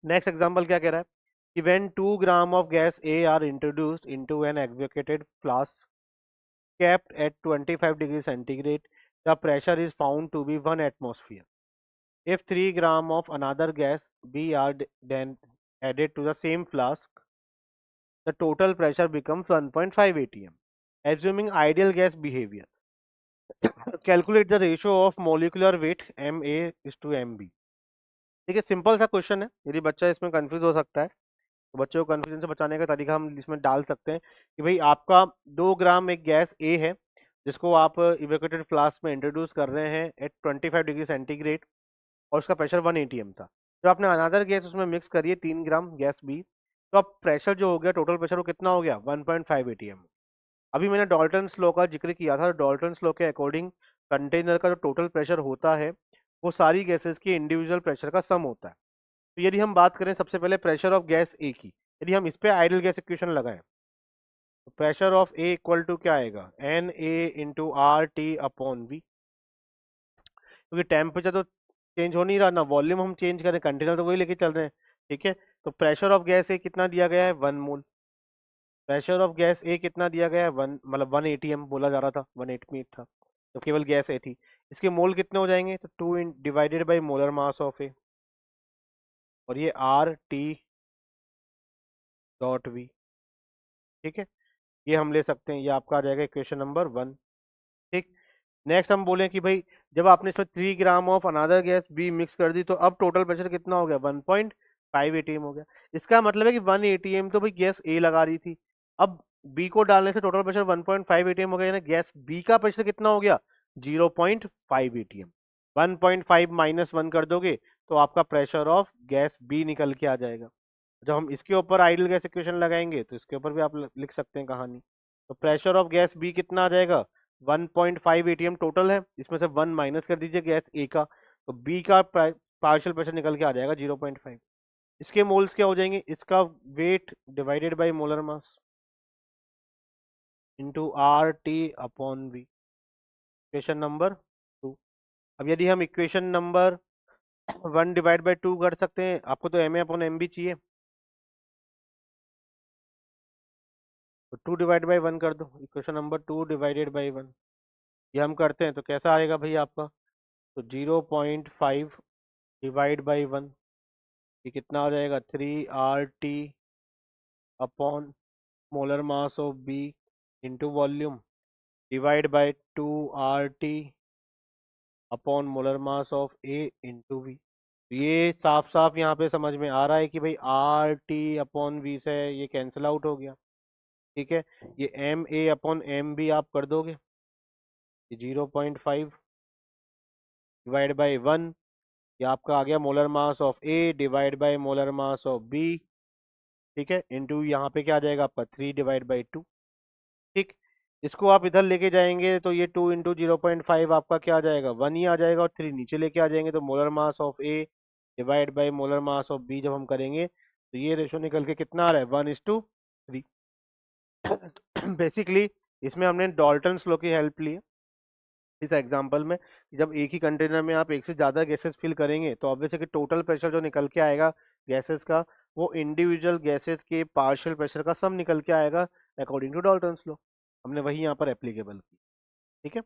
Next example क्या कह रहा है कि when 2 gram of gas are introduced into an evacuated flask kept at 25 degrees centigrade, the pressure is found to be 1 atmosphere. If 3 gram of another gas B are then added to the same flask, the total pressure becomes 1.5 atm. Assuming ideal gas behavior, calculate the ratio of molecular weight Ma is to Mb. ठीक है, simple सा question है। यदि बच्चा इसमें confuse हो सकता है तो बच्चों को कंफ्यूजन से बचाने का तरीका हम इसमें डाल सकते हैं कि भाई आपका 2 ग्राम एक गैस ए है जिसको आप इवेक्यूटेड फ्लास्क में इंट्रोड्यूस कर रहे हैं एट 25 डिग्री सेंटीग्रेड और उसका प्रेशर 1 एटीएम था। जब आपने अनदर गैस उसमें मिक्स करी है 3 ग्राम गैस बी, तो अब प्रेशर जो हो गया टोटल प्रेशर वो कितना हो गया 1.5 एटीएम। अभी मैंने डॉल्टन लॉ का जिक्र किया था। डॉल्टन लॉ के अकॉर्डिंग कंटेनर का जो टोटल प्रेशर होता है वो सारी गैसेस के इंडिविजुअल प्रेशर का सम होता है। तो यदि हम बात करें सबसे पहले प्रेशर ऑफ गैस ए की, यदि हम इस पे आइडियल गैस इक्वेशन लगाएं तो pressure of A equal to क्या आएगा n A into R T upon V. क्योंकि टेम्परेचर तो चेंज हो नहीं रहा, ना वॉल्यूम हम चेंज करें, कंटेनर तो वही लेके चल रहे हैं। ठीक है, तो प्रेशर ऑफ गैस ए कितना दिया गया है 1 मोल। प्रेशर ऑफ गैस ए कितना दिया गया है 1, मतलब 1 एटीएम बोला जा रहा था, 1 था तो केवल गैस ए थी। इसके मोल कितने हो जाएंगे तो 2 divided by molar mass of A, और ये आर टी डॉट वी। ठीक है, ये हम ले सकते हैं, ये आपका आ जाएगा इक्वेशन नंबर 1। ठीक, नेक्स्ट हम बोले कि भाई जब आपने इसमें 3 gram of another gas B mix कर दी तो अब टोटल प्रेशर कितना हो गया 1.5 एटीएम हो गया। इसका मतलब है कि 1 एटीएम तो भाई गैस ए लगा रही थी, अब बी को डालने से टोटल प्रेशर 1.5 एटीएम हो गया, यानी गैस बी का प्रेशर कितना हो गया 0.5 एटीएम। 1.5 माइनस 1 कर दोगे तो आपका प्रेशर ऑफ गैस बी निकल के आ जाएगा। जब हम इसके ऊपर आइडियल गैस इक्वेशन लगाएंगे तो इसके ऊपर भी आप लिख सकते हैं कहानी। तो प्रेशर ऑफ गैस बी कितना आ जाएगा 1.5 एटीएम टोटल है, इसमें से 1 माइनस कर दीजिए गैस ए का, तो बी का पार्शियल प्रेशर निकल के आ जाएगा 0.5। इसके मोल्स क्या हो जाएंगे, इसका weight divided by molar mass into R T upon V, equation number 2। अब यदि हम इक्वेशन नंबर 1 डिवाइड बाय 2 कर सकते हैं, आपको तो m A upon m B चाहिए, तो 2 डिवाइड बाई 1 कर दो, इक्वेशन नंबर 2 डिवाइडेड बाई 1। ये हम करते हैं तो कैसा आएगा भाई आपका, तो 0.5 डिवाइड बाई 1, ये कितना हो जाएगा 3 RT upon molar mass of B into volume divide by 2 RT upon molar mass of A into V. ये साफ साफ यहाँ पे समझ में आ रहा है कि भाई RT अपॉन वी से ये कैंसिल आउट हो गया। ठीक है, ये MA अपॉन MB आप कर दोगे, ये 0.5 डिवाइड बाई 1, ये आपका आ गया molar mass of A divide by molar mass of B. ठीक है, इंटू यहाँ पे क्या आ जाएगा आपका 3 डिवाइड बाई 2। ठीक, इसको आप इधर लेके जाएंगे तो ये 2 इंटू 0.5 आपका क्या आ जाएगा 1 ही आ जाएगा, और 3 नीचे लेके आ जाएंगे तो molar mass of A divide by molar mass of B जब हम करेंगे तो ये रेशो निकल के कितना आ रहा है 1:3। बेसिकली इसमें हमने डॉल्टन लॉ की हेल्प ली है इस एग्जांपल में। जब एक ही कंटेनर में आप एक से ज़्यादा गैसेस फिल करेंगे तो ऑब्वियस है कि टोटल प्रेशर जो निकल के आएगा गैसेस का वो इंडिविजुअल गैसेस के पार्शियल प्रेशर का सम निकल के आएगा अकॉर्डिंग टू डॉल्टन लॉ। हमने वही यहाँ पर एप्लीकेबल की। ठीक है।